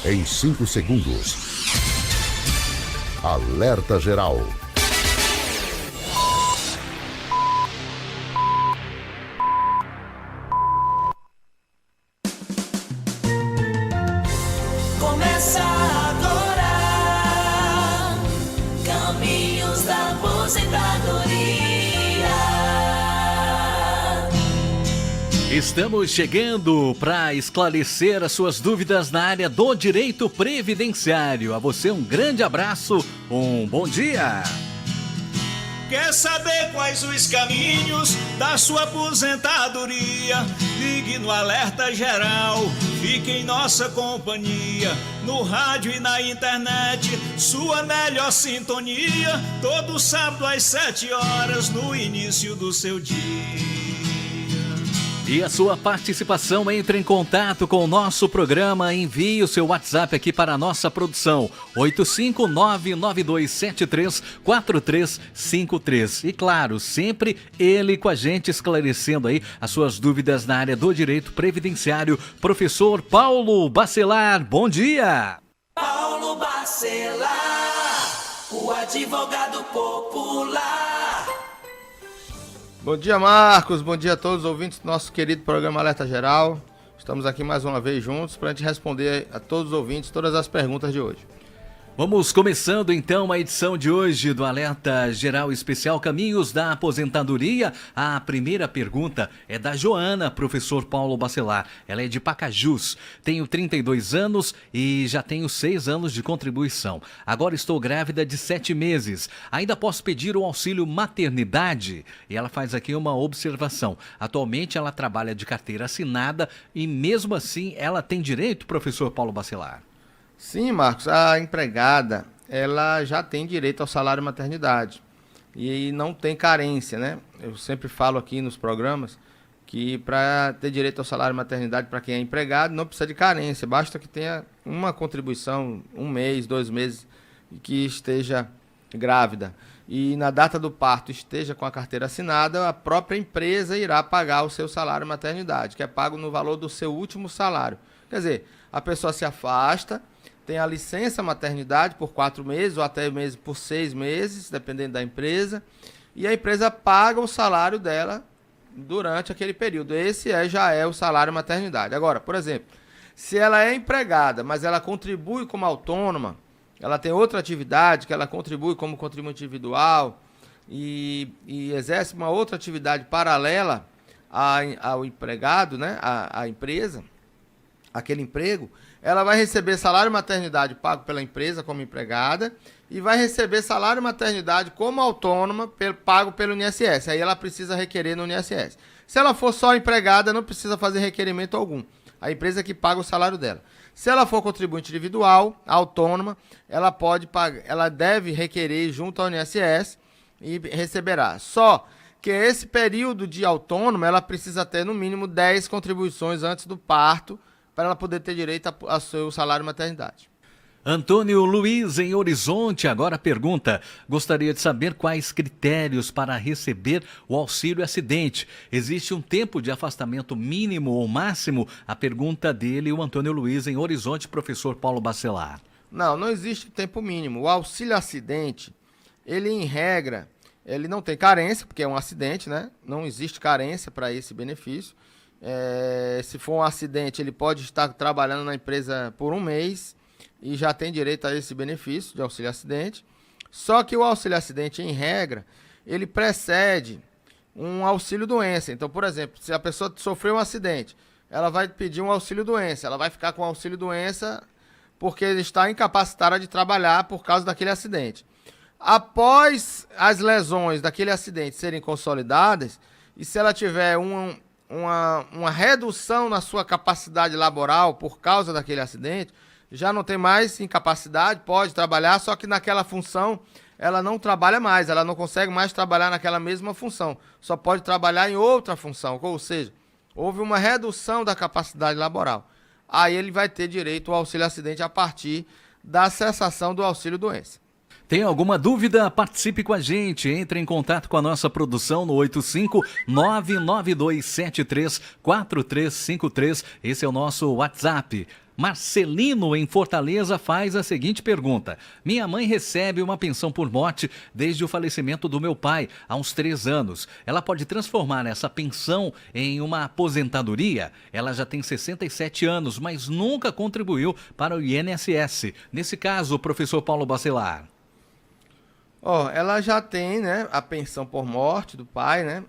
em 5 segundos. Alerta Geral. Começa agora, Caminhos da Aposentadoria. Estamos chegando para esclarecer as suas dúvidas na área do direito previdenciário. A você um grande abraço, um bom dia. Quer saber quais os caminhos da sua aposentadoria? Ligue no Alerta Geral, fique em nossa companhia, no rádio e na internet, sua melhor sintonia, todo sábado às 7 horas, no início do seu dia. E a sua participação, entre em contato com o nosso programa, envie o seu WhatsApp aqui para a nossa produção, 85992734353. E claro, sempre ele com a gente esclarecendo aí as suas dúvidas na área do direito previdenciário. Professor Paulo Bacelar, bom dia! Paulo Bacelar, o advogado popular. Bom dia, Marcos. Bom dia a todos os ouvintes do nosso querido programa Alerta Geral. Estamos aqui mais uma vez juntos para a gente responder a todos os ouvintes todas as perguntas de hoje. Vamos começando então a edição de hoje do Alerta Geral Especial Caminhos da Aposentadoria. A primeira pergunta é da Joana, professor Paulo Bacelar. Ela é de Pacajus. Tenho 32 anos e já tenho 6 anos de contribuição. Agora estou grávida de 7 meses. Ainda posso pedir o auxílio maternidade? E ela faz aqui uma observação. Atualmente ela trabalha de carteira assinada e mesmo assim ela tem direito, professor Paulo Bacelar? Sim, Marcos, a empregada, ela já tem direito ao salário maternidade e não tem carência, né? Eu sempre falo aqui nos programas que para ter direito ao salário maternidade para quem é empregado não precisa de carência, basta que tenha uma contribuição, 1 mês, 2 meses, que esteja grávida. E na data do parto esteja com a carteira assinada, a própria empresa irá pagar o seu salário maternidade, que é pago no valor do seu último salário. Quer dizer, a pessoa se afasta, tem a licença maternidade por 4 meses ou até mesmo por 6 meses, dependendo da empresa, e a empresa paga o salário dela durante aquele período. Esse já é o salário maternidade. Agora, por exemplo, se ela é empregada, mas ela contribui como autônoma, ela tem outra atividade que ela contribui como contribuinte individual e exerce uma outra atividade paralela ao empregado, né, à empresa, aquele emprego, ela vai receber salário maternidade pago pela empresa como empregada e vai receber salário maternidade como autônoma pago pelo INSS. Aí ela precisa requerer no INSS. Se ela for só empregada, não precisa fazer requerimento algum. A empresa que paga o salário dela. Se ela for contribuinte individual, autônoma, ela pode pagar, ela deve requerer junto ao INSS e receberá. Só que esse período de autônoma, ela precisa ter no mínimo 10 contribuições antes do parto, para ela poder ter direito ao seu salário maternidade. Antônio Luiz, em Horizonte, agora pergunta: gostaria de saber quais critérios para receber o auxílio acidente. Existe um tempo de afastamento mínimo ou máximo? A pergunta dele, o Antônio Luiz, em Horizonte, professor Paulo Bacelar. Não existe tempo mínimo. O auxílio acidente, ele em regra, ele não tem carência, porque é um acidente, né? Não existe carência para esse benefício. Se for um acidente, ele pode estar trabalhando na empresa por 1 mês e já tem direito a esse benefício de auxílio acidente. Só que o auxílio acidente, em regra, ele precede um auxílio doença. Então, por exemplo, se a pessoa sofreu um acidente, ela vai pedir um auxílio doença. Ela vai ficar com o auxílio doença porque está incapacitada de trabalhar por causa daquele acidente. Após as lesões daquele acidente serem consolidadas, e se ela tiver uma redução na sua capacidade laboral por causa daquele acidente, já não tem mais incapacidade, pode trabalhar, só que naquela função ela não trabalha mais, ela não consegue mais trabalhar naquela mesma função, só pode trabalhar em outra função, ou seja, houve uma redução da capacidade laboral. Aí ele vai ter direito ao auxílio acidente a partir da cessação do auxílio doença. Tem alguma dúvida? Participe com a gente. Entre em contato com a nossa produção no 85992734353. Esse é o nosso WhatsApp. Marcelino, em Fortaleza, faz a seguinte pergunta. Minha mãe recebe uma pensão por morte desde o falecimento do meu pai, há uns 3 anos. Ela pode transformar essa pensão em uma aposentadoria? Ela já tem 67 anos, mas nunca contribuiu para o INSS. Nesse caso, professor Paulo Bacelar. Ela já tem, né, a pensão por morte do pai, né?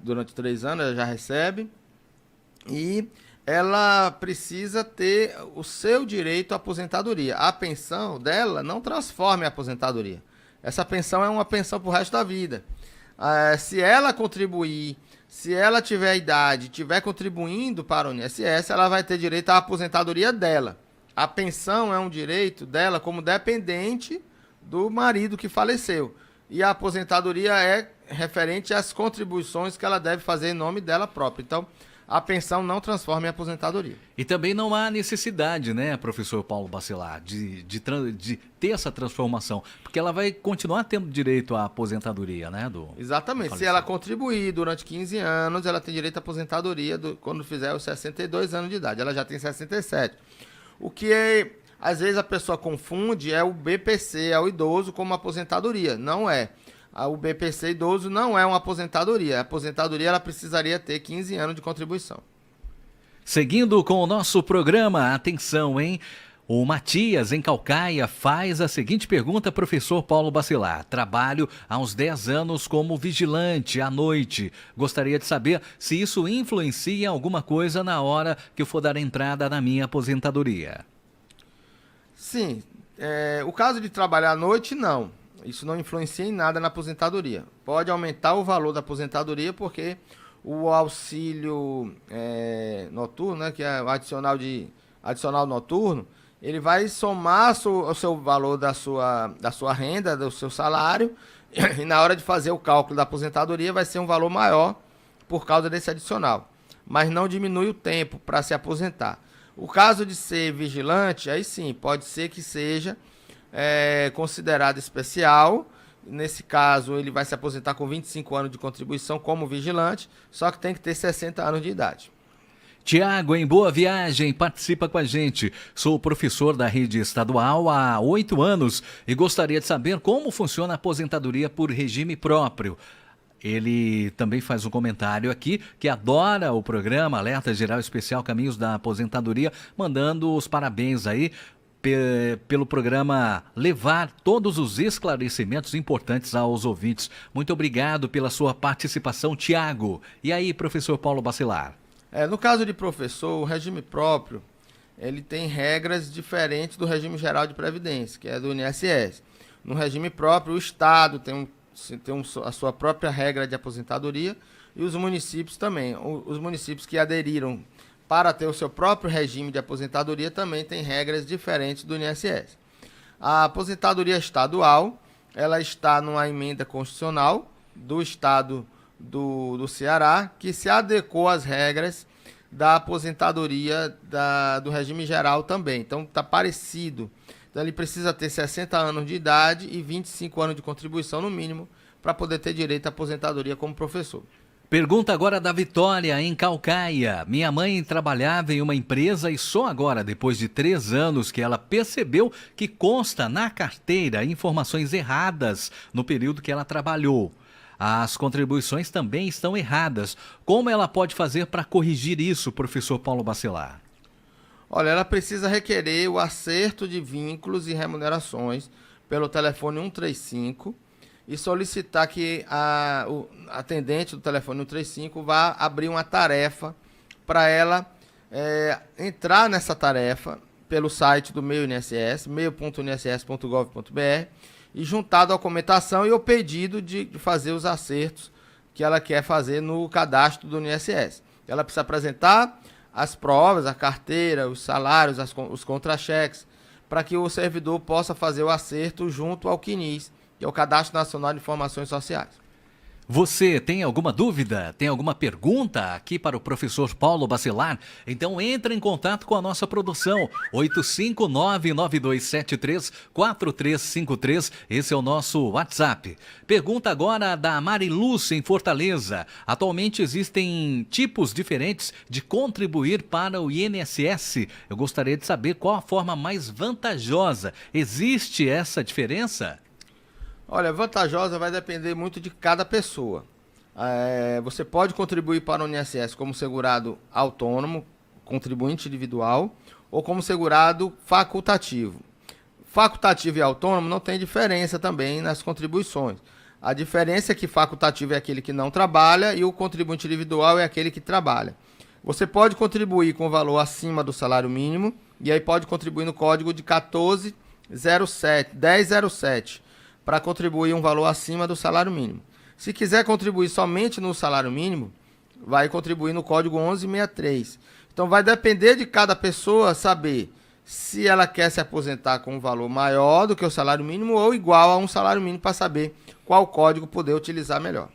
Durante 3 anos ela já recebe. E ela precisa ter o seu direito à aposentadoria. A pensão dela não transforma em aposentadoria. Essa pensão é uma pensão para o resto da vida. Se ela contribuir, se ela tiver idade, estiver contribuindo para o INSS, ela vai ter direito à aposentadoria dela. A pensão é um direito dela como dependente do marido que faleceu. E a aposentadoria é referente às contribuições que ela deve fazer em nome dela própria. Então, a pensão não transforma em aposentadoria. E também não há necessidade, né, professor Paulo Bacelar, de ter essa transformação, porque ela vai continuar tendo direito à aposentadoria, né? Exatamente. Se ela contribuir durante 15 anos, ela tem direito à aposentadoria quando fizer os 62 anos de idade. Ela já tem 67. O que às vezes a pessoa confunde é o BPC, é o idoso, como aposentadoria. Não é. O BPC idoso não é uma aposentadoria. A aposentadoria ela precisaria ter 15 anos de contribuição. Seguindo com o nosso programa, atenção, hein? O Matias, em Calcaia, faz a seguinte pergunta, professor Paulo Bacelar. Trabalho há uns 10 anos como vigilante à noite. Gostaria de saber se isso influencia em alguma coisa na hora que eu for dar entrada na minha aposentadoria. Sim. O caso de trabalhar à noite, não. Isso não influencia em nada na aposentadoria. Pode aumentar o valor da aposentadoria porque o auxílio noturno, né, que é o adicional noturno, ele vai somar o seu valor da sua renda, do seu salário, e na hora de fazer o cálculo da aposentadoria vai ser um valor maior por causa desse adicional. Mas não diminui o tempo para se aposentar. O caso de ser vigilante, aí sim, pode ser que seja considerado especial. Nesse caso, ele vai se aposentar com 25 anos de contribuição como vigilante, só que tem que ter 60 anos de idade. Tiago, em Boa Viagem, participa com a gente. Sou professor da rede estadual há 8 anos e gostaria de saber como funciona a aposentadoria por regime próprio. Ele também faz um comentário aqui que adora o programa Alerta Geral Especial Caminhos da Aposentadoria, mandando os parabéns aí pelo programa levar todos os esclarecimentos importantes aos ouvintes. Muito obrigado pela sua participação, Tiago. E aí, professor Paulo Bacelar? No caso de professor, o regime próprio, ele tem regras diferentes do regime geral de previdência, que é do INSS. No regime próprio, o Estado tem a sua própria regra de aposentadoria e os municípios também. Os municípios que aderiram para ter o seu próprio regime de aposentadoria também tem regras diferentes do INSS. A aposentadoria estadual, ela está numa emenda constitucional do Estado do Ceará, que se adequou às regras da aposentadoria do regime geral também. Então, está parecido. Então, ele precisa ter 60 anos de idade e 25 anos de contribuição no mínimo para poder ter direito à aposentadoria como professor. Pergunta agora da Vitória, em Calcaia. Minha mãe trabalhava em uma empresa e só agora, depois de 3 anos, que ela percebeu que consta na carteira informações erradas no período que ela trabalhou. As contribuições também estão erradas. Como ela pode fazer para corrigir isso, professor Paulo Bacelar? Olha, ela precisa requerer o acerto de vínculos e remunerações pelo telefone 135 e solicitar que o atendente do telefone 135 vá abrir uma tarefa para ela entrar nessa tarefa pelo site do Meu INSS, meu.inss.gov.br, e juntar a documentação e o pedido de fazer os acertos que ela quer fazer no cadastro do INSS. Ela precisa apresentar as provas, a carteira, os salários, os contra-cheques, para que o servidor possa fazer o acerto junto ao CNIS, que é o Cadastro Nacional de Informações Sociais. Você tem alguma dúvida? Tem alguma pergunta aqui para o professor Paulo Bacelar? Então entre em contato com a nossa produção, 85992734353, esse é o nosso WhatsApp. Pergunta agora da Mariluz em Fortaleza. Atualmente existem tipos diferentes de contribuir para o INSS. Eu gostaria de saber qual a forma mais vantajosa. Existe essa diferença? Olha, vantajosa vai depender muito de cada pessoa. Você pode contribuir para o INSS como segurado autônomo, contribuinte individual, ou como segurado facultativo. Facultativo e autônomo não tem diferença também nas contribuições. A diferença é que facultativo é aquele que não trabalha e o contribuinte individual é aquele que trabalha. Você pode contribuir com valor acima do salário mínimo e aí pode contribuir no código de 1007, para contribuir um valor acima do salário mínimo. Se quiser contribuir somente no salário mínimo, vai contribuir no código 1163. Então vai depender de cada pessoa saber se ela quer se aposentar com um valor maior do que o salário mínimo ou igual a um salário mínimo para saber qual código poder utilizar melhor.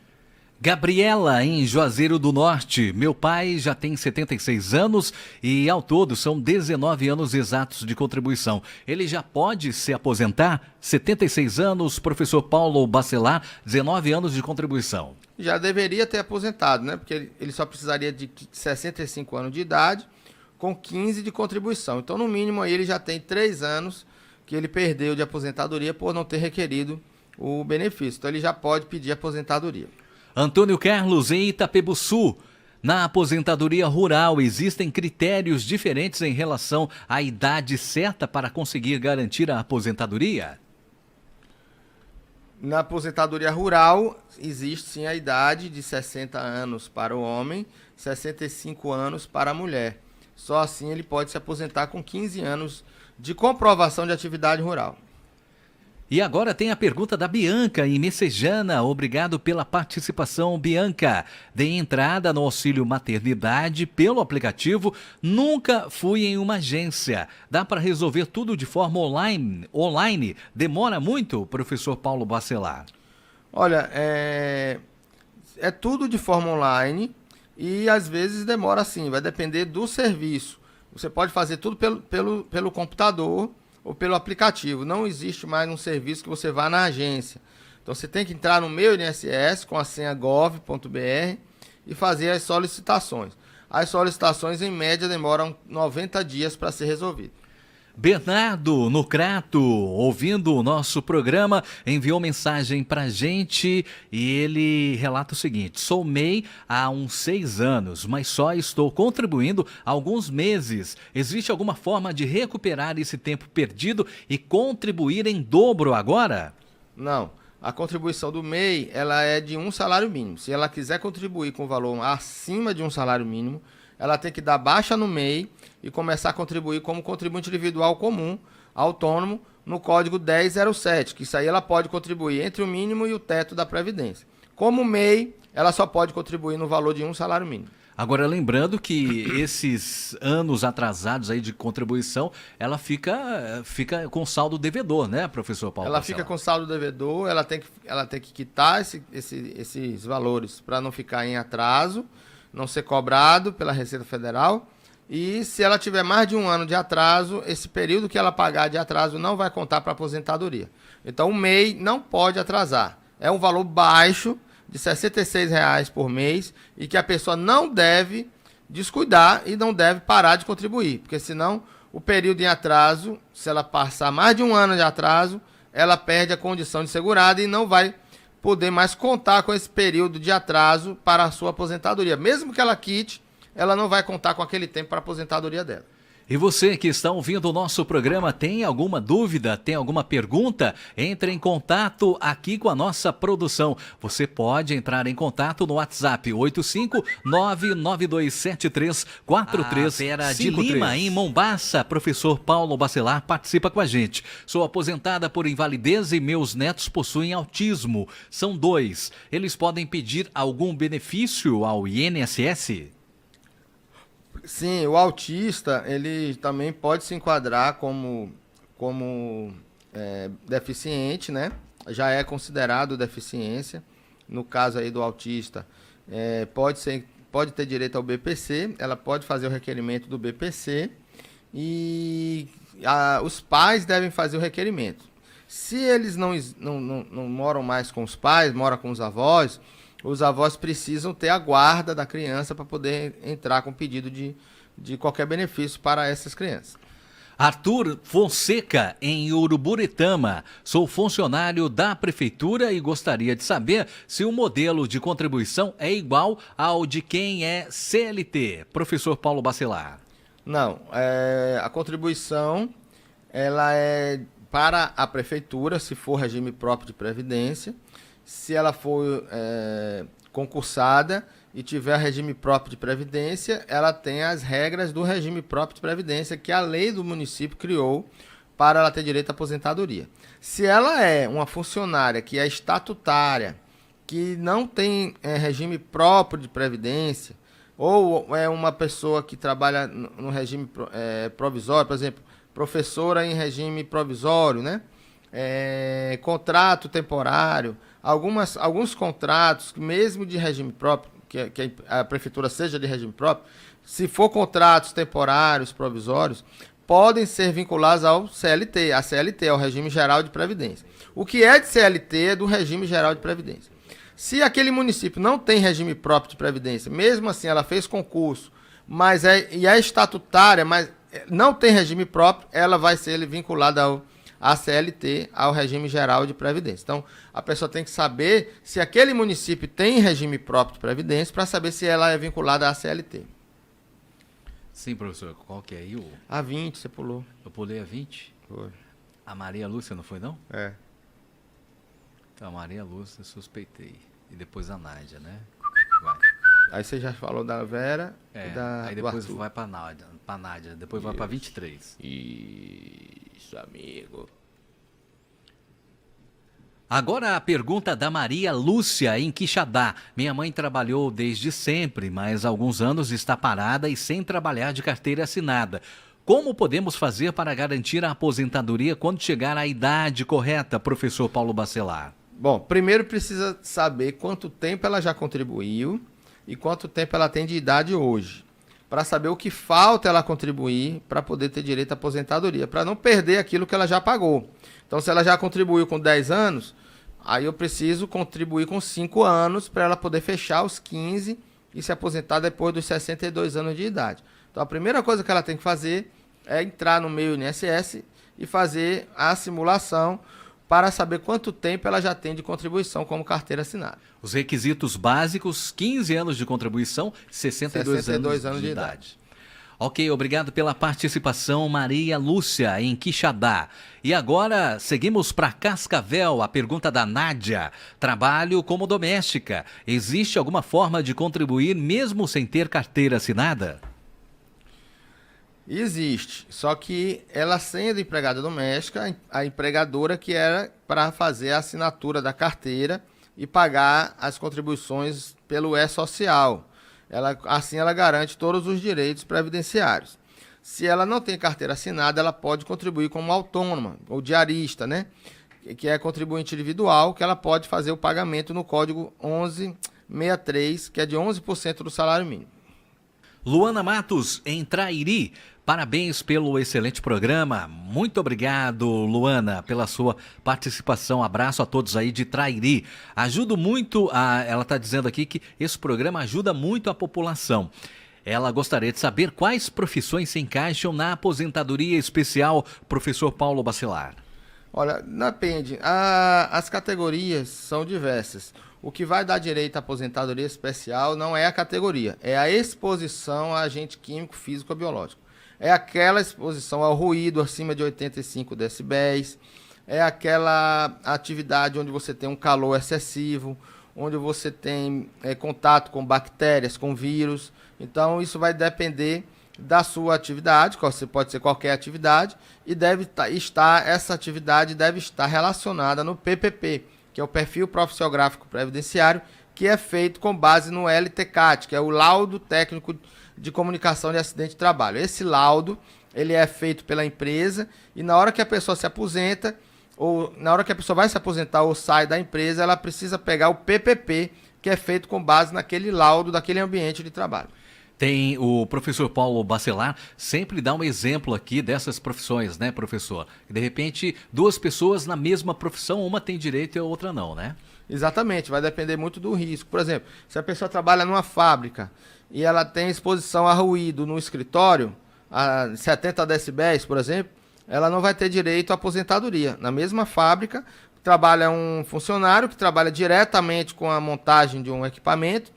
Gabriela, em Juazeiro do Norte. Meu pai já tem 76 anos e, ao todo, são 19 anos exatos de contribuição. Ele já pode se aposentar? 76 anos, professor Paulo Bacelar, 19 anos de contribuição. Já deveria ter aposentado, né? Porque ele só precisaria de 65 anos de idade com 15 de contribuição. Então, no mínimo, aí ele já tem 3 anos que ele perdeu de aposentadoria por não ter requerido o benefício. Então, ele já pode pedir aposentadoria. Antônio Carlos, em Itapebuçu. Na aposentadoria rural, existem critérios diferentes em relação à idade certa para conseguir garantir a aposentadoria? Na aposentadoria rural, existe sim a idade de 60 anos para o homem, 65 anos para a mulher. Só assim ele pode se aposentar com 15 anos de comprovação de atividade rural. E agora tem a pergunta da Bianca em Messejana. Obrigado pela participação, Bianca. Dei entrada no auxílio maternidade pelo aplicativo. Nunca fui em uma agência. Dá para resolver tudo de forma online? Demora muito, professor Paulo Bacelar? Olha, é tudo de forma online e às vezes demora sim. Vai depender do serviço. Você pode fazer tudo pelo computador ou pelo aplicativo. Não existe mais um serviço que você vá na agência. Então você tem que entrar no Meu INSS com a senha gov.br e fazer as solicitações. As solicitações, em média, demoram 90 dias para ser resolvido. Bernardo, no Crato, ouvindo o nosso programa, enviou mensagem pra gente e ele relata o seguinte: sou MEI há uns 6 anos, mas só estou contribuindo há alguns meses. Existe alguma forma de recuperar esse tempo perdido e contribuir em dobro agora? Não. A contribuição do MEI, ela é de um salário mínimo. Se ela quiser contribuir com valor acima de um salário mínimo, ela tem que dar baixa no MEI e começar a contribuir como contribuinte individual comum, autônomo, no código 1007, que isso aí ela pode contribuir entre o mínimo e o teto da Previdência. Como MEI, ela só pode contribuir no valor de um salário mínimo. Agora, lembrando que esses anos atrasados aí de contribuição, ela fica com saldo devedor, né, professor Paulo? Ela fica com saldo devedor, ela tem que quitar esses valores para não ficar em atraso, não ser cobrado pela Receita Federal. E se ela tiver mais de um ano de atraso, esse período que ela pagar de atraso não vai contar para aposentadoria. Então o MEI não pode atrasar. É um valor baixo de R$ 66,00 por mês e que a pessoa não deve descuidar e não deve parar de contribuir. Porque senão o período em atraso, se ela passar mais de um ano de atraso, ela perde a condição de segurada e não vai poder mais contar com esse período de atraso para a sua aposentadoria. Mesmo que ela quite, ela não vai contar com aquele tempo para a aposentadoria dela. E você que está ouvindo o nosso programa, tem alguma dúvida, tem alguma pergunta? Entre em contato aqui com a nossa produção. Você pode entrar em contato no WhatsApp 85992734353. Vera de Lima, em Mombaça, professor Paulo Bacelar participa com a gente. Sou aposentada por invalidez e meus netos possuem autismo. São 2. Eles podem pedir algum benefício ao INSS? Sim, o autista, ele também pode se enquadrar como deficiente, né? Já é considerado deficiência. no caso aí do autista, pode ter direito ao BPC, ela pode fazer o requerimento do BPC e os pais devem fazer o requerimento. Se eles não moram mais com os pais, moram com os avós precisam ter a guarda da criança para poder entrar com pedido de qualquer benefício para essas crianças. Arthur Fonseca, em Uruburetama. Sou funcionário da prefeitura e gostaria de saber se o modelo de contribuição é igual ao de quem é CLT. Professor Paulo Bacelar. Não, a contribuição ela é para a prefeitura, se for regime próprio de previdência. Se ela for concursada e tiver regime próprio de previdência, ela tem as regras do regime próprio de previdência que a lei do município criou para ela ter direito à aposentadoria. Se ela é uma funcionária que é estatutária, que não tem regime próprio de previdência, ou é uma pessoa que trabalha no regime provisório, por exemplo, professora em regime provisório, né? Contrato temporário, alguns contratos, mesmo de regime próprio, que a prefeitura seja de regime próprio, se for contratos temporários, provisórios, podem ser vinculados ao CLT. A CLT é o Regime Geral de Previdência. O que é de CLT é do Regime Geral de Previdência. Se aquele município não tem regime próprio de previdência, mesmo assim ela fez concurso, mas é estatutária, mas não tem regime próprio, ela vai ser vinculada à CLT, ao Regime Geral de Previdência. Então, a pessoa tem que saber se aquele município tem regime próprio de previdência para saber se ela é vinculada à CLT. Sim, professor. Qual que é aí? A 20, você pulou. Eu pulei a 20? Foi. A Maria Lúcia não foi, não? É. Então, a Maria Lúcia, suspeitei. E depois a Nádia, né? Vai. Aí você já falou da Vera e da aí depois vai para Nádia, depois vai para 23. Isso, amigo. Agora a pergunta da Maria Lúcia, em Quixadá. Minha mãe trabalhou desde sempre, mas há alguns anos está parada e sem trabalhar de carteira assinada. Como podemos fazer para garantir a aposentadoria quando chegar à idade correta, professor Paulo Bacelar? Bom, primeiro precisa saber quanto tempo ela já contribuiu e quanto tempo ela tem de idade hoje, para saber o que falta ela contribuir para poder ter direito à aposentadoria, para não perder aquilo que ela já pagou. Então, se ela já contribuiu com 10 anos, aí eu preciso contribuir com 5 anos para ela poder fechar os 15 e se aposentar depois dos 62 anos de idade. Então, a primeira coisa que ela tem que fazer é entrar no meio INSS e fazer a simulação para saber quanto tempo ela já tem de contribuição como carteira assinada. Os requisitos básicos, 15 anos de contribuição, 62 anos de idade. Ok, obrigado pela participação, Maria Lúcia, em Quixadá. E agora, seguimos para Cascavel, a pergunta da Nádia. Trabalho como doméstica. Existe alguma forma de contribuir mesmo sem ter carteira assinada? Existe, só que ela sendo empregada doméstica, a empregadora que era para fazer a assinatura da carteira e pagar as contribuições pelo E-Social. Assim ela garante todos os direitos previdenciários. Se ela não tem carteira assinada, ela pode contribuir como autônoma ou diarista, né? Que é contribuinte individual, que ela pode fazer o pagamento no código 1163, que é de 11% do salário mínimo. Luana Matos, em Trairi. Parabéns pelo excelente programa. Muito obrigado, Luana, pela sua participação. Abraço a todos aí de Trairi. Ajuda muito, ela está dizendo aqui que esse programa ajuda muito a população. Ela gostaria de saber quais profissões se encaixam na aposentadoria especial, professor Paulo Bacelar. Olha, depende. As categorias são diversas. O que vai dar direito à aposentadoria especial não é a categoria, é a exposição a agente químico, físico ou biológico. É aquela exposição ao ruído acima de 85 decibéis, é aquela atividade onde você tem um calor excessivo, onde você tem contato com bactérias, com vírus. Então, isso vai depender da sua atividade, pode ser qualquer atividade, e essa atividade deve estar relacionada no PPP, que é o Perfil Profissiográfico Previdenciário, que é feito com base no LTCAT, que é o Laudo Técnico de Comunicação de Acidente de Trabalho. Esse laudo, ele é feito pela empresa e na hora que a pessoa se aposenta, ou na hora que a pessoa vai se aposentar ou sai da empresa, ela precisa pegar o PPP, que é feito com base naquele laudo daquele ambiente de trabalho. Tem o professor Paulo Bacelar, sempre dá um exemplo aqui dessas profissões, né, professor? De repente, duas pessoas na mesma profissão, uma tem direito e a outra não, né? Exatamente, vai depender muito do risco. Por exemplo, se a pessoa trabalha numa fábrica e ela tem exposição a ruído no escritório, a 70 decibéis, por exemplo, ela não vai ter direito à aposentadoria. Na mesma fábrica, trabalha um funcionário que trabalha diretamente com a montagem de um equipamento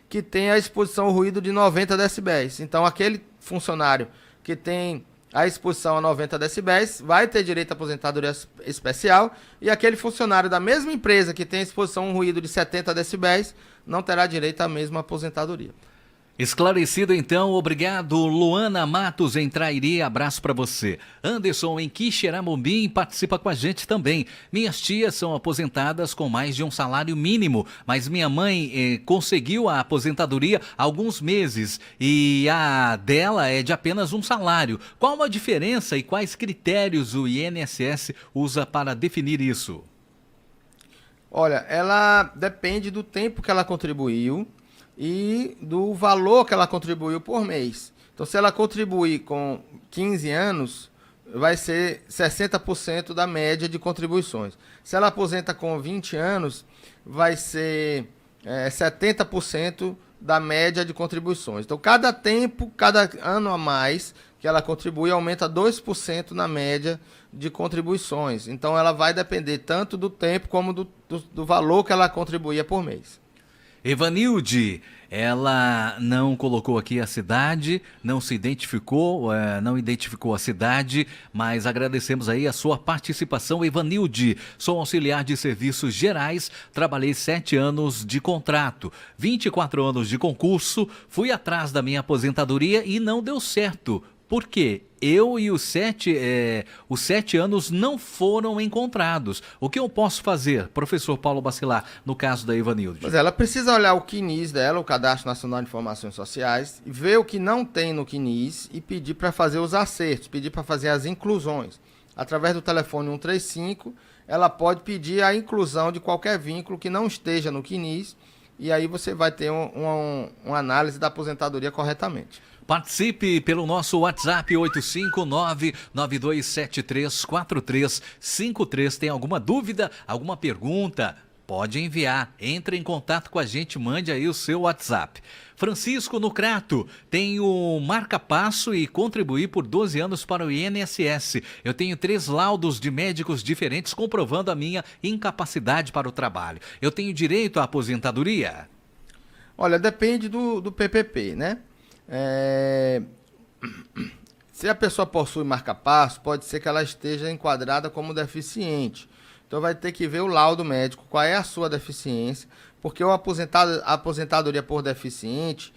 que tem a exposição ao ruído de 90 decibéis. Então, aquele funcionário que tem a exposição a 90 decibéis vai ter direito à aposentadoria especial, e aquele funcionário da mesma empresa que tem a exposição a um ruído de 70 decibéis não terá direito à mesma aposentadoria. Esclarecido então, obrigado. Luana Matos em Trairi, abraço para você. Anderson em Quixeramobim participa com a gente também. Minhas tias são aposentadas com mais de um salário mínimo, mas minha mãe conseguiu a aposentadoria há alguns meses e a dela é de apenas um salário. Qual a diferença e quais critérios o INSS usa para definir isso? Olha, ela depende do tempo que ela contribuiu e do valor que ela contribuiu por mês. Então, se ela contribuir com 15 anos, vai ser 60% da média de contribuições. Se ela aposenta com 20 anos, vai ser 70% da média de contribuições. Então, cada ano a mais que ela contribui, aumenta 2% na média de contribuições. Então, ela vai depender tanto do tempo como do valor que ela contribuía por mês. Evanilde, ela não colocou aqui a cidade, não se identificou, não identificou a cidade, mas agradecemos aí a sua participação. Evanilde, sou auxiliar de serviços gerais, trabalhei 7 anos de contrato, 24 anos de concurso, fui atrás da minha aposentadoria e não deu certo. Por quê? Eu e os 7 anos não foram encontrados. O que eu posso fazer, professor Paulo Bacelar, no caso da Evanilde? Mas ela precisa olhar o CNIS dela, o Cadastro Nacional de Informações Sociais, ver o que não tem no CNIS e pedir para fazer os acertos, pedir para fazer as inclusões. Através do telefone 135, ela pode pedir a inclusão de qualquer vínculo que não esteja no CNIS, e aí você vai ter uma análise da aposentadoria corretamente. Participe pelo nosso WhatsApp 859-9273-4353. Tem alguma dúvida, alguma pergunta? Pode enviar. Entre em contato com a gente, mande aí o seu WhatsApp. Francisco no Crato, tenho marca-passo e contribuí por 12 anos para o INSS. Eu tenho 3 laudos de médicos diferentes comprovando a minha incapacidade para o trabalho. Eu tenho direito à aposentadoria? Olha, depende do PPP, né? Se a pessoa possui marca-passo, pode ser que ela esteja enquadrada como deficiente. Então vai ter que ver o laudo médico, qual é a sua deficiência, porque a aposentadoria por deficiência,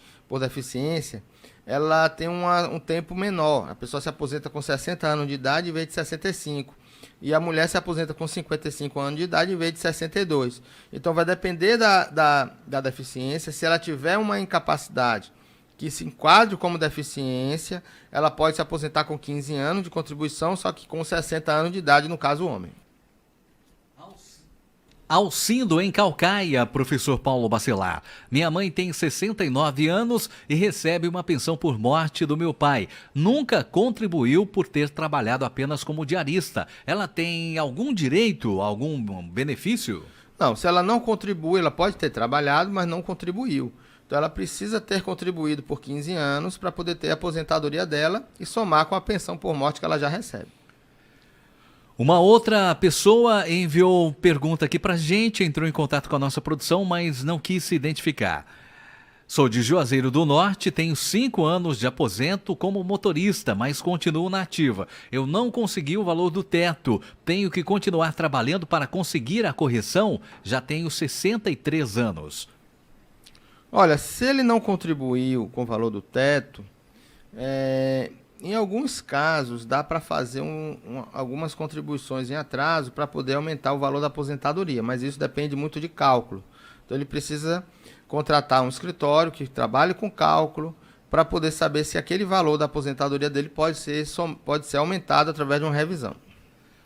ela tem um tempo menor. A pessoa se aposenta com 60 anos de idade em vez de 65. E a mulher se aposenta com 55 anos de idade em vez de 62. Então vai depender da deficiência. Se ela tiver uma incapacidade que se enquadre como deficiência, ela pode se aposentar com 15 anos de contribuição, só que com 60 anos de idade, no caso, o homem. Alcindo em Calcaia, professor Paulo Bacelar. Minha mãe tem 69 anos e recebe uma pensão por morte do meu pai. Nunca contribuiu por ter trabalhado apenas como diarista. Ela tem algum direito, algum benefício? Não, se ela não contribui, ela pode ter trabalhado, mas não contribuiu. Então ela precisa ter contribuído por 15 anos para poder ter a aposentadoria dela e somar com a pensão por morte que ela já recebe. Uma outra pessoa enviou pergunta aqui pra gente, entrou em contato com a nossa produção, mas não quis se identificar. Sou de Juazeiro do Norte, tenho 5 anos de aposento como motorista, mas continuo na ativa. Eu não consegui o valor do teto, tenho que continuar trabalhando para conseguir a correção, já tenho 63 anos. Olha, se ele não contribuiu com o valor do teto, em alguns casos dá para fazer algumas contribuições em atraso para poder aumentar o valor da aposentadoria, mas isso depende muito de cálculo. Então ele precisa contratar um escritório que trabalhe com cálculo para poder saber se aquele valor da aposentadoria dele pode ser aumentado através de uma revisão.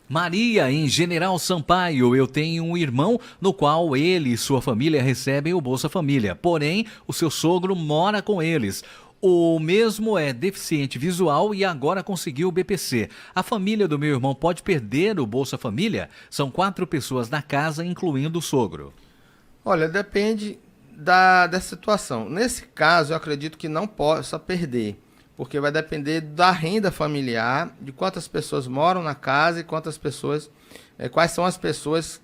Maria, em General Sampaio, eu tenho um irmão no qual ele e sua família recebem o Bolsa Família. Porém, o seu sogro mora com eles. O mesmo é deficiente visual e agora conseguiu o BPC. A família do meu irmão pode perder o Bolsa Família? São 4 pessoas na casa, incluindo o sogro. Olha, depende dessa situação. Nesse caso, eu acredito que não possa perder, porque vai depender da renda familiar, de quantas pessoas moram na casa e quais são as pessoas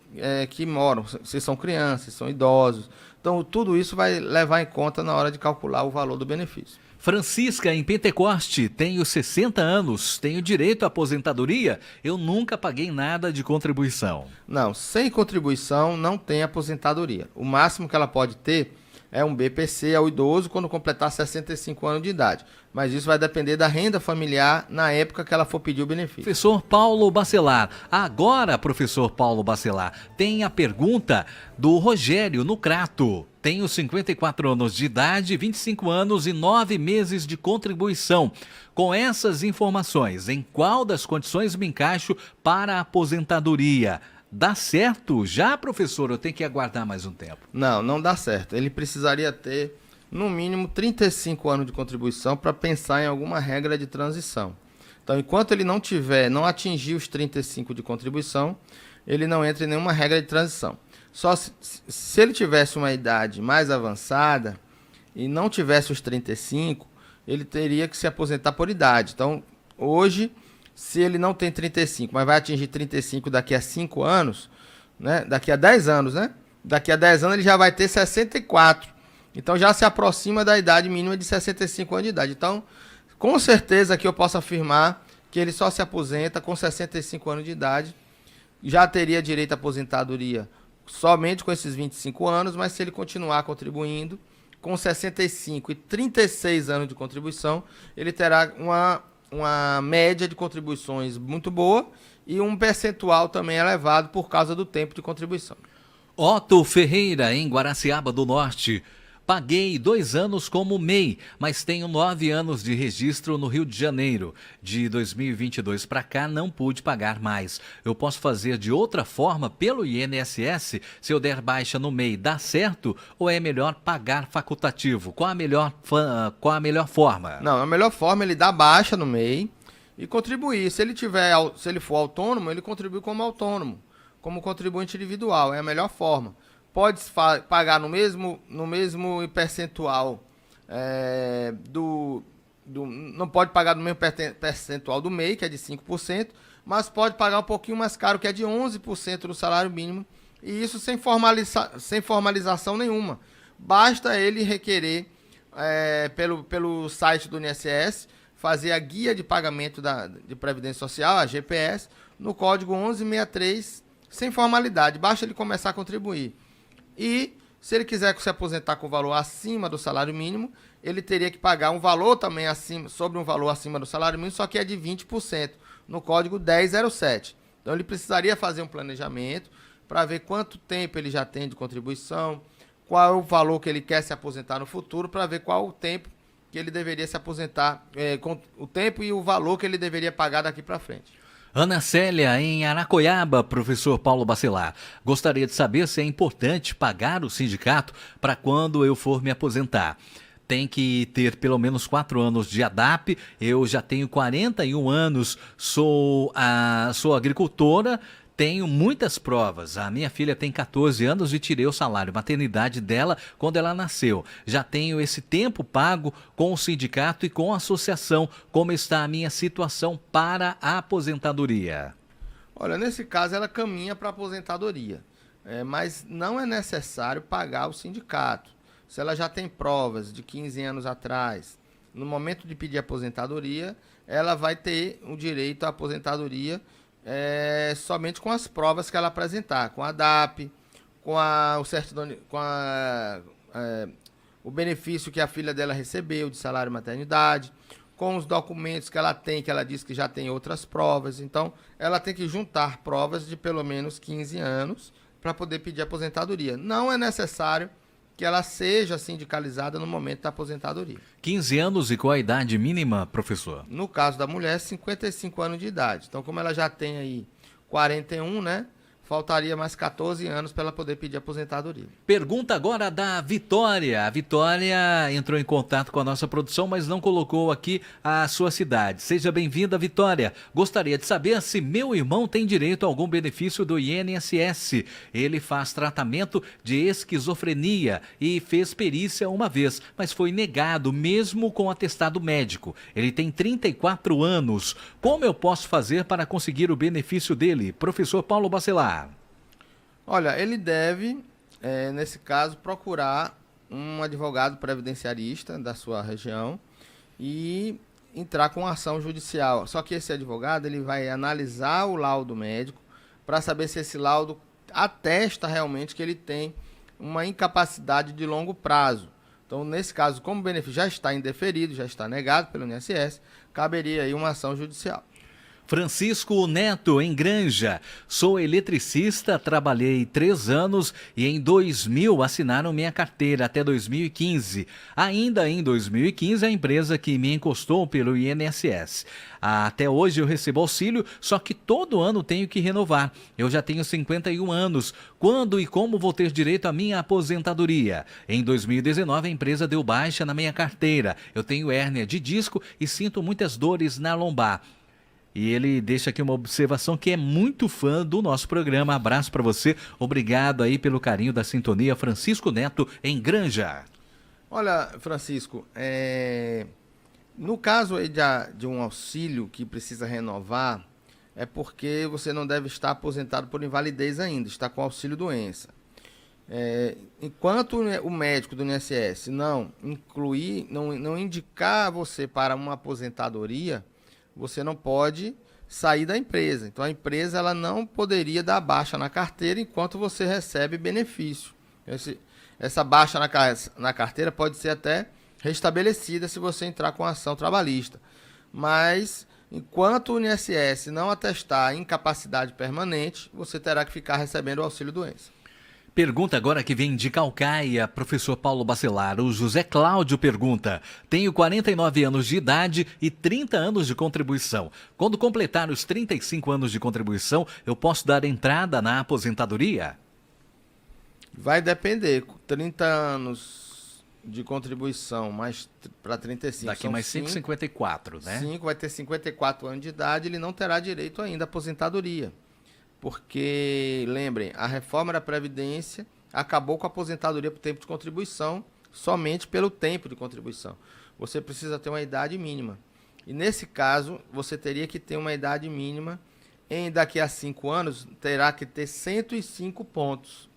que moram, se são crianças, se são idosos. Então, tudo isso vai levar em conta na hora de calcular o valor do benefício. Francisca, em Pentecoste, tenho 60 anos, tenho direito à aposentadoria? Eu nunca paguei nada de contribuição. Não, sem contribuição não tem aposentadoria. O máximo que ela pode ter é um BPC ao idoso quando completar 65 anos de idade. Mas isso vai depender da renda familiar na época que ela for pedir o benefício. Professor Paulo Bacelar. Agora, professor Paulo Bacelar, tem a pergunta do Rogério no Crato. Tenho 54 anos de idade, 25 anos e 9 meses de contribuição. Com essas informações, em qual das condições me encaixo para a aposentadoria? Dá certo? Já, professor, eu tenho que aguardar mais um tempo? Não, não dá certo. Ele precisaria ter, no mínimo, 35 anos de contribuição para pensar em alguma regra de transição. Então, enquanto ele não atingir os 35 de contribuição, ele não entra em nenhuma regra de transição. Só se ele tivesse uma idade mais avançada e não tivesse os 35, ele teria que se aposentar por idade. Então, hoje, se ele não tem 35, mas vai atingir 35 daqui a 5 anos, né? Daqui a 10 anos, né? Daqui a 10 anos ele já vai ter 64. Então já se aproxima da idade mínima de 65 anos de idade. Então, com certeza que eu posso afirmar que ele só se aposenta com 65 anos de idade. Já teria direito à aposentadoria somente com esses 25 anos, mas se ele continuar contribuindo, com 65 e 36 anos de contribuição, ele terá uma média de contribuições muito boa e um percentual também elevado por causa do tempo de contribuição. Otto Ferreira, em Guaraciaba do Norte. Paguei 2 anos como MEI, mas tenho 9 anos de registro no Rio de Janeiro. De 2022 para cá não pude pagar mais. Eu posso fazer de outra forma pelo INSS? Se eu der baixa no MEI, dá certo? Ou é melhor pagar facultativo? Qual a melhor forma? Não, a melhor forma é ele dar baixa no MEI e contribuir. Se ele for autônomo, ele contribui como autônomo, como contribuinte individual. É a melhor forma. Pode pagar no mesmo percentual não pode pagar no mesmo percentual do MEI, que é de 5%, mas pode pagar um pouquinho mais caro, que é de 11% do salário mínimo, e isso sem formalização nenhuma. Basta ele requerer pelo site do INSS, fazer a guia de pagamento de Previdência Social, a GPS, no código 1163, sem formalidade. Basta ele começar a contribuir. E se ele quiser se aposentar com valor acima do salário mínimo, ele teria que pagar um valor também sobre um valor acima do salário mínimo, só que é de 20%, no código 1007. Então ele precisaria fazer um planejamento para ver quanto tempo ele já tem de contribuição, qual é o valor que ele quer se aposentar no futuro, para ver qual o tempo que ele deveria se aposentar, o tempo e o valor que ele deveria pagar daqui para frente. Ana Célia, em Aracoiaba, professor Paulo Bacelar. Gostaria de saber se é importante pagar o sindicato para quando eu for me aposentar. Tem que ter pelo menos 4 anos de ADAP, eu já tenho 41 anos, sou agricultora, tenho muitas provas. A minha filha tem 14 anos e tirei o salário maternidade dela quando ela nasceu. Já tenho esse tempo pago com o sindicato e com a associação. Como está a minha situação para a aposentadoria? Olha, nesse caso ela caminha para a aposentadoria, mas não é necessário pagar o sindicato. Se ela já tem provas de 15 anos atrás, no momento de pedir aposentadoria, ela vai ter o direito à aposentadoria somente com as provas que ela apresentar, com a DAP, com o benefício que a filha dela recebeu de salário maternidade, com os documentos que ela tem, que ela diz que já tem outras provas. Então, ela tem que juntar provas de pelo menos 15 anos para poder pedir aposentadoria. Não é necessário que ela seja sindicalizada no momento da aposentadoria. 15 anos e qual a idade mínima, professor? No caso da mulher, 55 anos de idade. Então, como ela já tem aí 41, né? Faltaria mais 14 anos para ela poder pedir aposentadoria. Pergunta agora da Vitória. A Vitória entrou em contato com a nossa produção, mas não colocou aqui a sua cidade. Seja bem-vinda, Vitória. Gostaria de saber se meu irmão tem direito a algum benefício do INSS. Ele faz tratamento de esquizofrenia e fez perícia uma vez, mas foi negado mesmo com atestado médico. Ele tem 34 anos. Como eu posso fazer para conseguir o benefício dele? Professor Paulo Bacelar. Olha, ele deve, nesse caso, procurar um advogado previdenciarista da sua região e entrar com ação judicial. Só que esse advogado ele vai analisar o laudo médico para saber se esse laudo atesta realmente que ele tem uma incapacidade de longo prazo. Então, nesse caso, como o benefício já está indeferido, já está negado pelo INSS, caberia aí uma ação judicial. Francisco Neto, em Granja. Sou eletricista, trabalhei 3 anos e em 2000 assinaram minha carteira até 2015. Ainda em 2015, a empresa que me encostou pelo INSS. Até hoje eu recebo auxílio, só que todo ano tenho que renovar. Eu já tenho 51 anos. Quando e como vou ter direito à minha aposentadoria? Em 2019, a empresa deu baixa na minha carteira. Eu tenho hérnia de disco e sinto muitas dores na lombar. E ele deixa aqui uma observação que é muito fã do nosso programa. Abraço para você. Obrigado aí pelo carinho da sintonia. Francisco Neto, em Granja. Olha, Francisco, no caso aí de um auxílio que precisa renovar, é porque você não deve estar aposentado por invalidez ainda, está com auxílio doença. Enquanto o médico do INSS não indicar você para uma aposentadoria, você não pode sair da empresa. Então, a empresa ela não poderia dar baixa na carteira enquanto você recebe benefício. Essa baixa na carteira pode ser até restabelecida se você entrar com ação trabalhista. Mas, enquanto o INSS não atestar incapacidade permanente, você terá que ficar recebendo o auxílio-doença. Pergunta agora que vem de Calcaia, professor Paulo Bacelar. O José Cláudio pergunta: tenho 49 anos de idade e 30 anos de contribuição. Quando completar os 35 anos de contribuição, eu posso dar entrada na aposentadoria? Vai depender. 30 anos de contribuição mais para 35. Daqui mais 5, 54, né? 5 vai ter 54 anos de idade, ele não terá direito ainda à aposentadoria. Porque, lembrem, a reforma da Previdência acabou com a aposentadoria por tempo de contribuição, somente pelo tempo de contribuição. Você precisa ter uma idade mínima. E, nesse caso, você teria que ter uma idade mínima, daqui a 5 anos, terá que ter 105 pontos.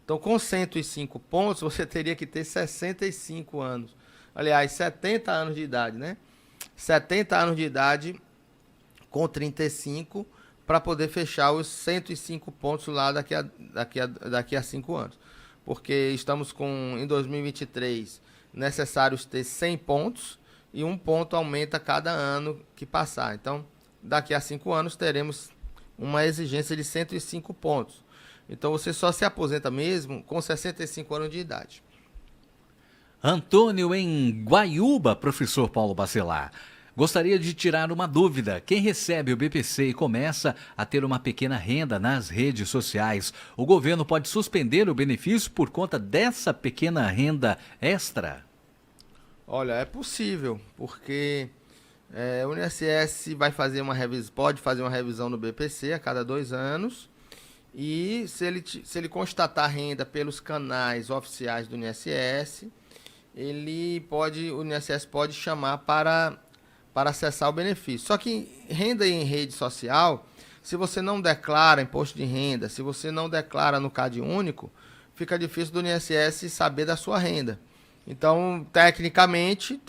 Então, com 105 pontos, você teria que ter 65 anos. Aliás, 70 anos de idade, né? 70 anos de idade com 35 para poder fechar os 105 pontos lá daqui a 5 anos. Porque estamos em 2023, necessários ter 100 pontos e um ponto aumenta cada ano que passar. Então, daqui a 5 anos teremos uma exigência de 105 pontos. Então, você só se aposenta mesmo com 65 anos de idade. Antônio, em Guaiúba, professor Paulo Bacelar. Gostaria de tirar uma dúvida. Quem recebe o BPC e começa a ter uma pequena renda nas redes sociais, o governo pode suspender o benefício por conta dessa pequena renda extra? Olha, é possível, porque o INSS pode fazer uma revisão no BPC a cada 2 anos e se ele constatar renda pelos canais oficiais do INSS, o INSS pode chamar para acessar o benefício. Só que renda em rede social, se você não declara imposto de renda, se você não declara no CAD único, fica difícil do INSS saber da sua renda. Então, teoricamente,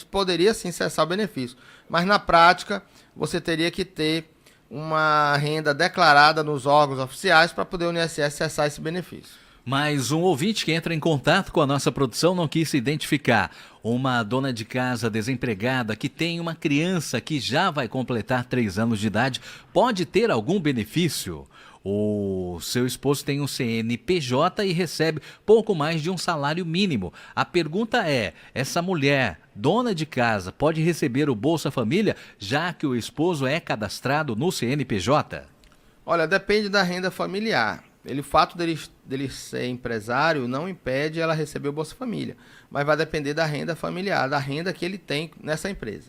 poderia sim cessar o benefício. Mas na prática, você teria que ter uma renda declarada nos órgãos oficiais para poder o INSS cessar esse benefício. Mas um ouvinte que entra em contato com a nossa produção não quis se identificar. Uma dona de casa desempregada que tem uma criança que já vai completar 3 anos de idade pode ter algum benefício? O seu esposo tem um CNPJ e recebe pouco mais de um salário mínimo. A pergunta é, essa mulher, dona de casa, pode receber o Bolsa Família, já que o esposo é cadastrado no CNPJ? Olha, depende da renda familiar. O fato dele ser empresário não impede ela receber o Bolsa Família, mas vai depender da renda familiar, da renda que ele tem nessa empresa.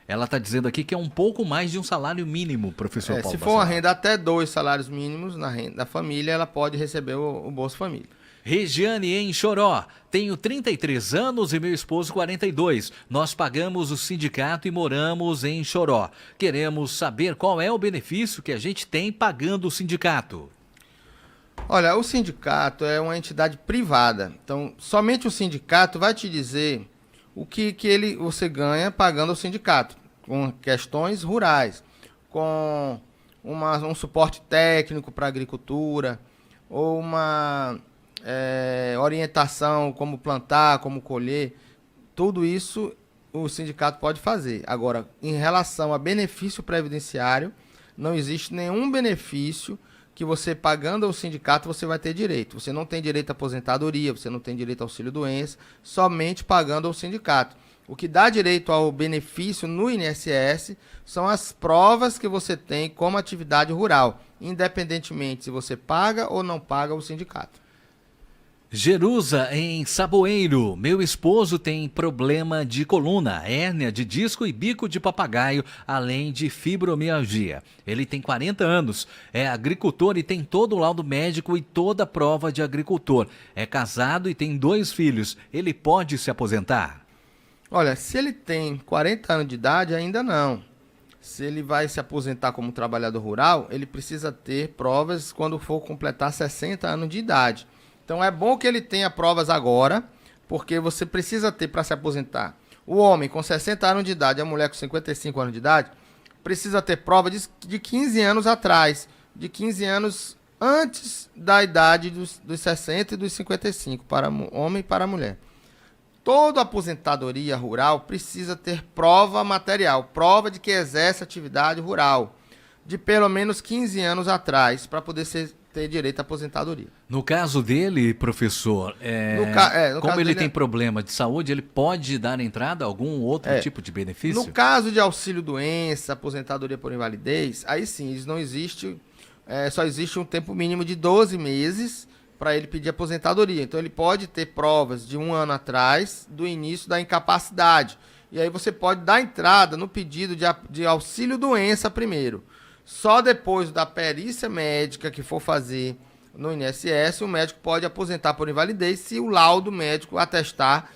Ela está dizendo aqui que é um pouco mais de um salário mínimo, professor Paulo Se for uma Bacelar. renda até 2 salários mínimos na renda da família, ela pode receber o Bolsa Família. Regiane em Choró. Tenho 33 anos e meu esposo 42. Nós pagamos o sindicato e moramos em Choró. Queremos saber qual é o benefício que a gente tem pagando o sindicato. Olha, o sindicato é uma entidade privada. Então, somente o sindicato vai te dizer o que você ganha pagando o sindicato, com questões rurais, com um suporte técnico para a agricultura, ou uma orientação como plantar, como colher. Tudo isso o sindicato pode fazer. Agora, em relação a benefício previdenciário, não existe nenhum benefício que você pagando ao sindicato você vai ter direito. Você não tem direito à aposentadoria, você não tem direito ao auxílio-doença, somente pagando ao sindicato. O que dá direito ao benefício no INSS são as provas que você tem como atividade rural, independentemente se você paga ou não paga o sindicato. Jerusa em Saboeiro. Meu esposo tem problema de coluna, hérnia de disco e bico de papagaio, além de fibromialgia. Ele tem 40 anos, é agricultor e tem todo o laudo médico e toda a prova de agricultor. É casado e tem 2 filhos. Ele pode se aposentar? Olha, se ele tem 40 anos de idade, ainda não. Se ele vai se aposentar como trabalhador rural, ele precisa ter provas quando for completar 60 anos de idade. Então é bom que ele tenha provas agora, porque você precisa ter para se aposentar. O homem com 60 anos de idade e a mulher com 55 anos de idade precisa ter prova de 15 anos atrás, de 15 anos antes da idade dos 60 e dos 55, para homem e para mulher. Toda aposentadoria rural precisa ter prova material, prova de que exerce atividade rural, de pelo menos 15 anos atrás, para poder ter direito à aposentadoria. No caso dele, professor, como ele tem problema de saúde, ele pode dar entrada a algum outro tipo de benefício? No caso de auxílio-doença, aposentadoria por invalidez, aí sim, não existe, só existe um tempo mínimo de 12 meses para ele pedir aposentadoria. Então ele pode ter provas de 1 ano atrás do início da incapacidade. E aí você pode dar entrada no pedido de auxílio-doença primeiro. Só depois da perícia médica que for fazer no INSS, o médico pode aposentar por invalidez se o laudo médico atestar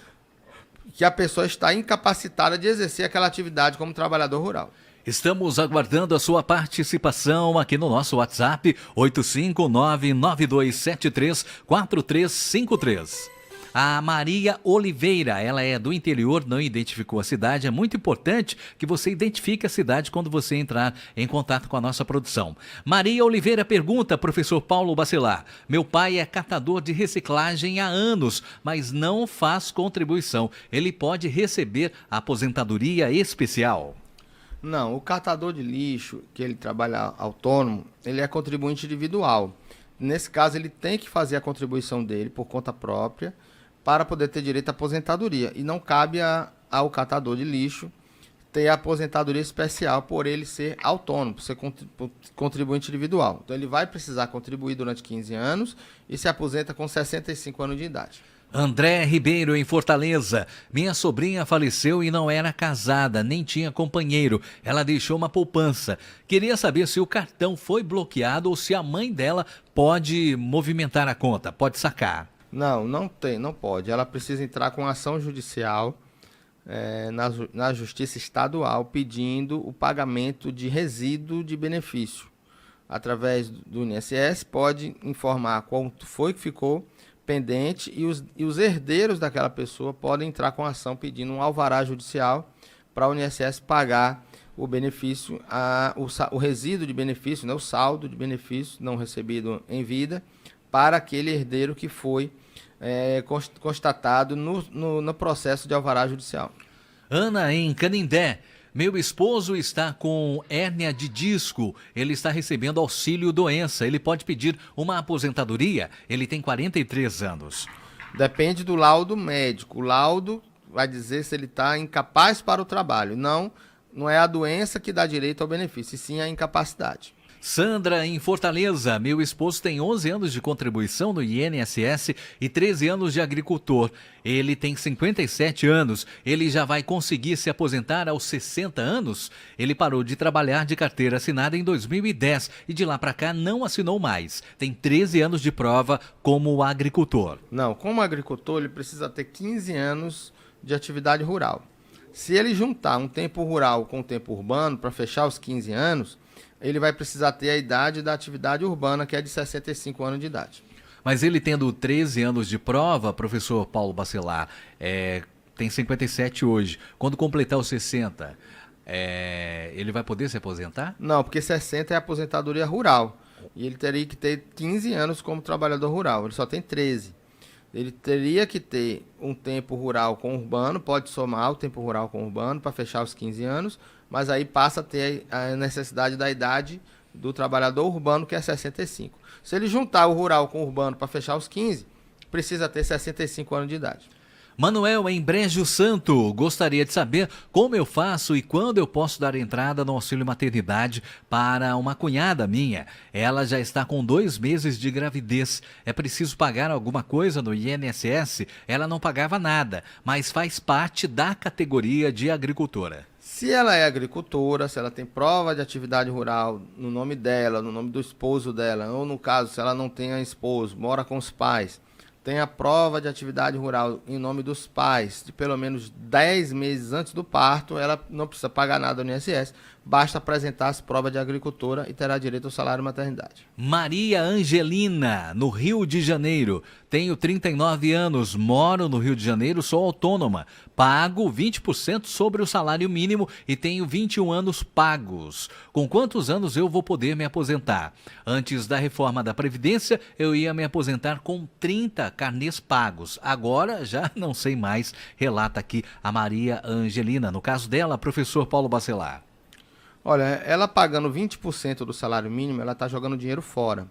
que a pessoa está incapacitada de exercer aquela atividade como trabalhador rural. Estamos aguardando a sua participação aqui no nosso WhatsApp 85992734353. A Maria Oliveira, ela é do interior, não identificou a cidade. É muito importante que você identifique a cidade quando você entrar em contato com a nossa produção. Maria Oliveira pergunta, professor Paulo Bacelar: meu pai é catador de reciclagem há anos, mas não faz contribuição. Ele pode receber a aposentadoria especial? Não, o catador de lixo, que ele trabalha autônomo, ele é contribuinte individual. Nesse caso, ele tem que fazer a contribuição dele por conta própria para poder ter direito à aposentadoria. E não cabe ao catador de lixo ter a aposentadoria especial por ele ser autônomo, por ser contribuinte individual. Então ele vai precisar contribuir durante 15 anos e se aposenta com 65 anos de idade. André Ribeiro, em Fortaleza. Minha sobrinha faleceu e não era casada, nem tinha companheiro. Ela deixou uma poupança. Queria saber se o cartão foi bloqueado ou se a mãe dela pode movimentar a conta, pode sacar. Não pode. Ela precisa entrar com ação judicial na Justiça Estadual pedindo o pagamento de resíduo de benefício. Através do INSS, pode informar quanto foi que ficou pendente e os herdeiros daquela pessoa podem entrar com ação pedindo um alvará judicial para o INSS pagar o benefício, o resíduo de benefício, né, o saldo de benefício não recebido em vida, para aquele herdeiro que foi constatado no processo de alvará judicial. Ana, em Canindé. Meu esposo está com hérnia de disco, ele está recebendo auxílio-doença, ele pode pedir uma aposentadoria? Ele tem 43 anos. Depende do laudo médico. O laudo vai dizer se ele está incapaz para o trabalho. Não é a doença que dá direito ao benefício, e sim a incapacidade. Sandra, em Fortaleza, meu esposo tem 11 anos de contribuição no INSS e 13 anos de agricultor. Ele tem 57 anos. Ele já vai conseguir se aposentar aos 60 anos? Ele parou de trabalhar de carteira assinada em 2010 e de lá para cá não assinou mais. Tem 13 anos de prova como agricultor. Não, como agricultor, ele precisa ter 15 anos de atividade rural. Se ele juntar um tempo rural com o tempo urbano para fechar os 15 anos, ele vai precisar ter a idade da atividade urbana, que é de 65 anos de idade. Mas ele tendo 13 anos de prova, professor Paulo Bacelar, tem 57 hoje. Quando completar os 60, ele vai poder se aposentar? Não, porque 60 é aposentadoria rural. E ele teria que ter 15 anos como trabalhador rural. Ele só tem 13. Ele teria que ter um tempo rural com urbano, pode somar o tempo rural com urbano para fechar os 15 anos, mas aí passa a ter a necessidade da idade do trabalhador urbano, que é 65. Se ele juntar o rural com o urbano para fechar os 15, precisa ter 65 anos de idade. Manuel, em Brejo Santo, gostaria de saber como eu faço e quando eu posso dar entrada no auxílio maternidade para uma cunhada minha. Ela já está com 2 meses de gravidez. É preciso pagar alguma coisa no INSS? Ela não pagava nada, mas faz parte da categoria de agricultora. Se ela é agricultora, se ela tem prova de atividade rural no nome dela, no nome do esposo dela, ou no caso, se ela não tem esposo, mora com os pais, tem a prova de atividade rural em nome dos pais de pelo menos 10 meses antes do parto, ela não precisa pagar nada no INSS, basta apresentar as provas de agricultora e terá direito ao salário maternidade. Maria Angelina, no Rio de Janeiro. Tenho 39 anos, moro no Rio de Janeiro, sou autônoma. Pago 20% sobre o salário mínimo e tenho 21 anos pagos. Com quantos anos eu vou poder me aposentar? Antes da reforma da Previdência, eu ia me aposentar com 30 carnês pagos. Agora já não sei mais, relata aqui a Maria Angelina. No caso dela, professor Paulo Bacelar. Olha, ela pagando 20% do salário mínimo, ela está jogando dinheiro fora.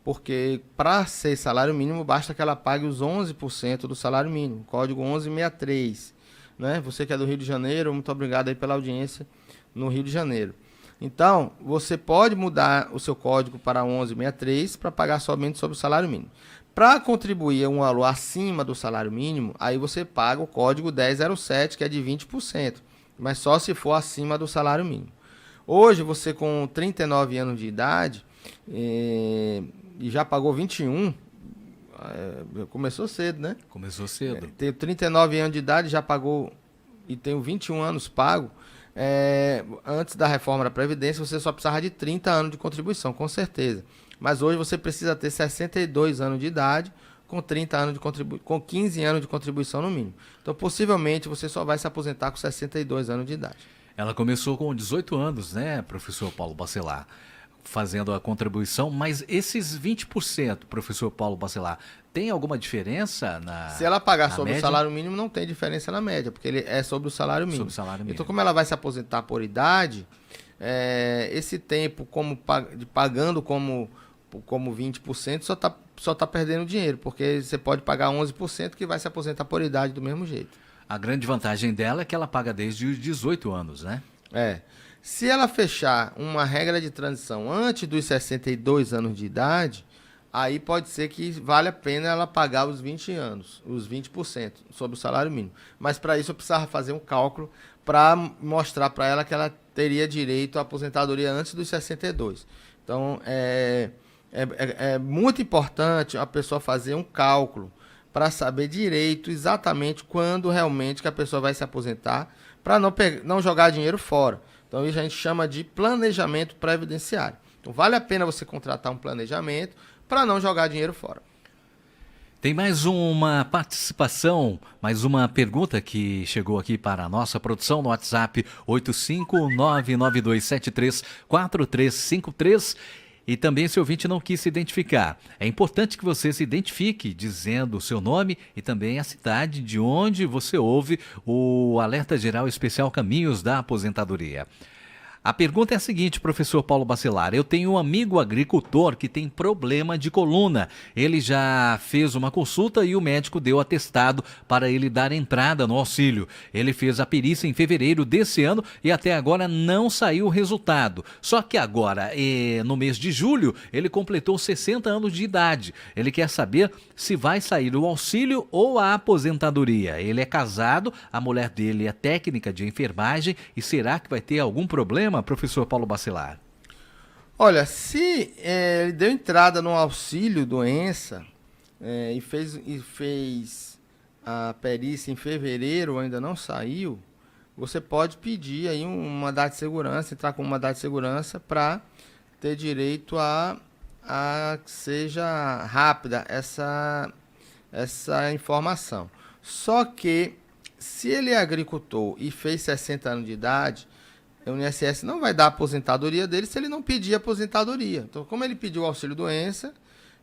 Porque para ser salário mínimo, basta que ela pague os 11% do salário mínimo, código 1163. Né? Você que é do Rio de Janeiro, muito obrigado aí pela audiência no Rio de Janeiro. Então, você pode mudar o seu código para 1163 para pagar somente sobre o salário mínimo. Para contribuir a um valor acima do salário mínimo, aí você paga o código 1007, que é de 20%, mas só se for acima do salário mínimo. Hoje, você com 39 anos de idade e já pagou 21, começou cedo, né? Começou cedo. Tenho 39 anos de idade, já pagou e tenho 21 anos pago. Antes da reforma da Previdência, você só precisava de 30 anos de contribuição, com certeza. Mas hoje você precisa ter 62 anos de idade com 30 anos com 15 anos de contribuição no mínimo. Então, possivelmente, você só vai se aposentar com 62 anos de idade. Ela começou com 18 anos, né, professor Paulo Bacelar, fazendo a contribuição, mas esses 20%, professor Paulo Bacelar, tem alguma diferença na Se ela pagar sobre média? o salário mínimo, não tem diferença na média, porque ele é sobre o salário mínimo. Sobre o salário mínimo. Então, como ela vai se aposentar por idade, esse tempo pagando como 20% só tá perdendo dinheiro, porque você pode pagar 11% que vai se aposentar por idade do mesmo jeito. A grande vantagem dela é que ela paga desde os 18 anos, né? Se ela fechar uma regra de transição antes dos 62 anos de idade, aí pode ser que vale a pena ela pagar os 20 anos, os 20% sobre o salário mínimo. Mas para isso eu precisava fazer um cálculo para mostrar para ela que ela teria direito à aposentadoria antes dos 62. Então, é muito importante a pessoa fazer um cálculo para saber direito exatamente quando realmente que a pessoa vai se aposentar, para não jogar dinheiro fora. Então, isso a gente chama de planejamento previdenciário. Então, vale a pena você contratar um planejamento para não jogar dinheiro fora. Tem mais uma participação, mais uma pergunta que chegou aqui para a nossa produção no WhatsApp 85992734353. E também esse ouvinte não quis se identificar. É importante que você se identifique dizendo o seu nome e também a cidade de onde você ouve o Alerta Geral Especial Caminhos da Aposentadoria. A pergunta é a seguinte, professor Paulo Bacelar. Eu tenho um amigo agricultor que tem problema de coluna. Ele já fez uma consulta e o médico deu atestado para ele dar entrada no auxílio. Ele fez a perícia em fevereiro desse ano e até agora não saiu o resultado. Só que agora, no mês de julho, ele completou 60 anos de idade. Ele quer saber se vai sair o auxílio ou a aposentadoria. Ele é casado, a mulher dele é técnica de enfermagem e será que vai ter algum problema, professor Paulo Bacelar? Olha, se ele deu entrada no auxílio doença e fez a perícia em fevereiro, ainda não saiu, você pode pedir aí um mandado de segurança, entrar com um mandado de segurança para ter direito a que seja rápida essa informação. Só que, se ele é agricultor e fez 60 anos de idade, o INSS não vai dar a aposentadoria dele se ele não pedir aposentadoria. Então, como ele pediu o auxílio-doença,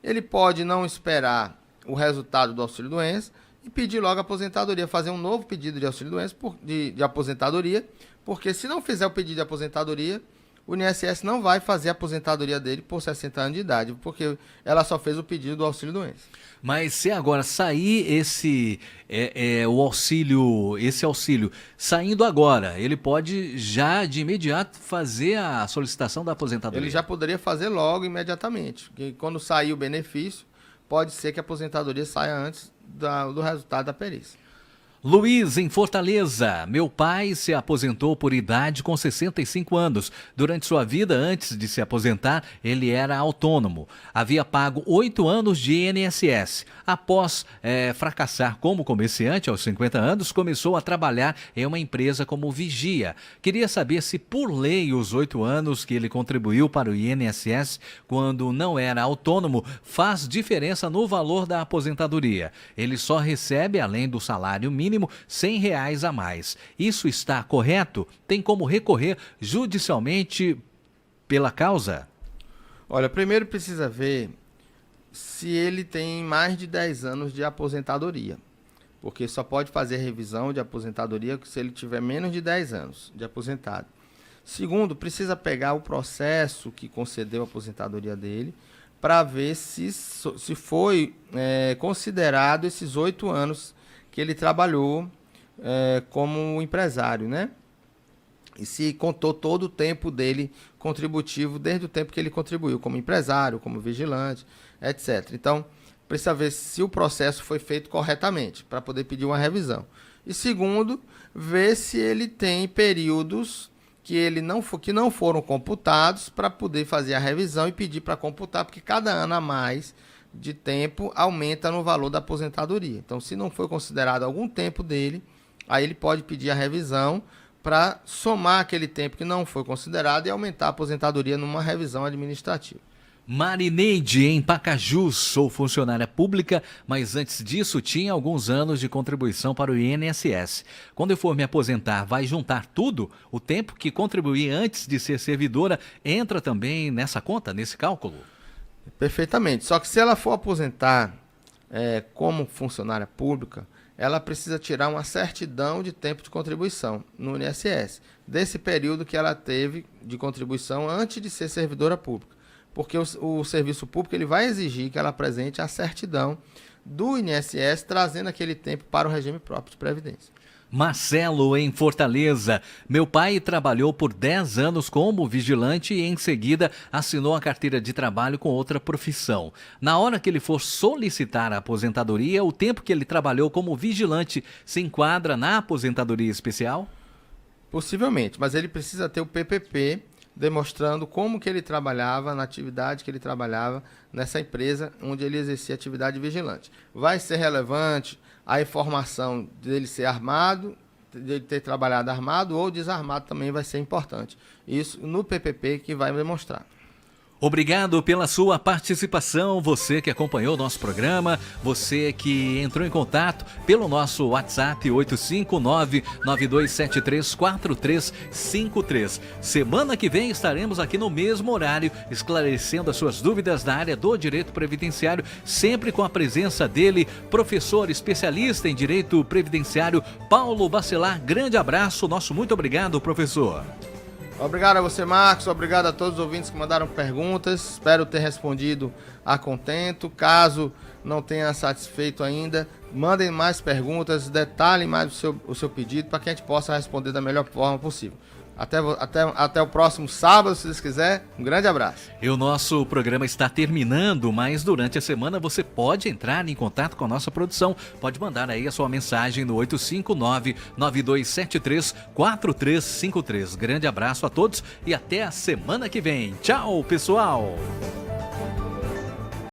ele pode não esperar o resultado do auxílio-doença e pedir logo a aposentadoria, fazer um novo pedido de auxílio-doença, de aposentadoria, porque se não fizer o pedido de aposentadoria, o INSS não vai fazer a aposentadoria dele por 60 anos de idade, porque ela só fez o pedido do auxílio-doença. Mas se agora sair esse auxílio saindo agora, ele pode já de imediato fazer a solicitação da aposentadoria? Ele já poderia fazer logo, imediatamente, porque quando sair o benefício, pode ser que a aposentadoria saia antes do resultado da perícia. Luiz, em Fortaleza. Meu pai se aposentou por idade com 65 anos. Durante sua vida, antes de se aposentar, ele era autônomo. Havia pago 8 anos de INSS. Após fracassar como comerciante aos 50 anos, começou a trabalhar em uma empresa como vigia. Queria saber se, por lei, os 8 anos que ele contribuiu para o INSS quando não era autônomo faz diferença no valor da aposentadoria. Ele só recebe, além do salário mínimo, R$100 a mais. Isso está correto? Tem como recorrer judicialmente pela causa? Olha, primeiro precisa ver se ele tem mais de 10 anos de aposentadoria, porque só pode fazer revisão de aposentadoria se ele tiver menos de 10 anos de aposentado. Segundo, precisa pegar o processo que concedeu a aposentadoria dele para ver se foi considerado esses 8 anos que ele trabalhou como empresário, né? E se contou todo o tempo dele contributivo, desde o tempo que ele contribuiu como empresário, como vigilante, etc. Então, precisa ver se o processo foi feito corretamente, para poder pedir uma revisão. E segundo, ver se ele tem períodos que não foram computados para poder fazer a revisão e pedir para computar, porque cada ano a mais de tempo aumenta no valor da aposentadoria. Então, se não foi considerado algum tempo dele, aí ele pode pedir a revisão para somar aquele tempo que não foi considerado e aumentar a aposentadoria numa revisão administrativa. Marineide, em Pacajus, sou funcionária pública, mas antes disso tinha alguns anos de contribuição para o INSS. Quando eu for me aposentar, vai juntar tudo? O tempo que contribuí antes de ser servidora entra também nessa conta, nesse cálculo? Perfeitamente. Só que se ela for aposentar como funcionária pública, ela precisa tirar uma certidão de tempo de contribuição no INSS, desse período que ela teve de contribuição antes de ser servidora pública. Porque o serviço público ele vai exigir que ela apresente a certidão do INSS, trazendo aquele tempo para o regime próprio de previdência. Marcelo, em Fortaleza. Meu pai trabalhou por 10 anos como vigilante e em seguida assinou a carteira de trabalho com outra profissão. Na hora que ele for solicitar a aposentadoria, o tempo que ele trabalhou como vigilante se enquadra na aposentadoria especial? Possivelmente, mas ele precisa ter o PPP demonstrando como que ele trabalhava, na atividade que ele trabalhava nessa empresa onde ele exercia atividade vigilante. Vai ser relevante a informação dele ser armado, de ter trabalhado armado ou desarmado também vai ser importante. Isso no PPP que vai demonstrar. Obrigado pela sua participação, você que acompanhou o nosso programa, você que entrou em contato pelo nosso WhatsApp 859-9273-4353. Semana que vem estaremos aqui no mesmo horário, esclarecendo as suas dúvidas da área do direito previdenciário, sempre com a presença dele, professor especialista em direito previdenciário, Paulo Bacelar. Grande abraço, nosso muito obrigado, professor. Obrigado a você, Marcos. Obrigado a todos os ouvintes que mandaram perguntas. Espero ter respondido a contento. Caso não tenha satisfeito ainda, mandem mais perguntas, detalhem mais o seu pedido para que a gente possa responder da melhor forma possível. Até o próximo sábado, se Deus quiser. Um grande abraço. E o nosso programa está terminando, mas durante a semana você pode entrar em contato com a nossa produção. Pode mandar aí a sua mensagem no 859-9273-4353. Grande abraço a todos e até a semana que vem. Tchau, pessoal!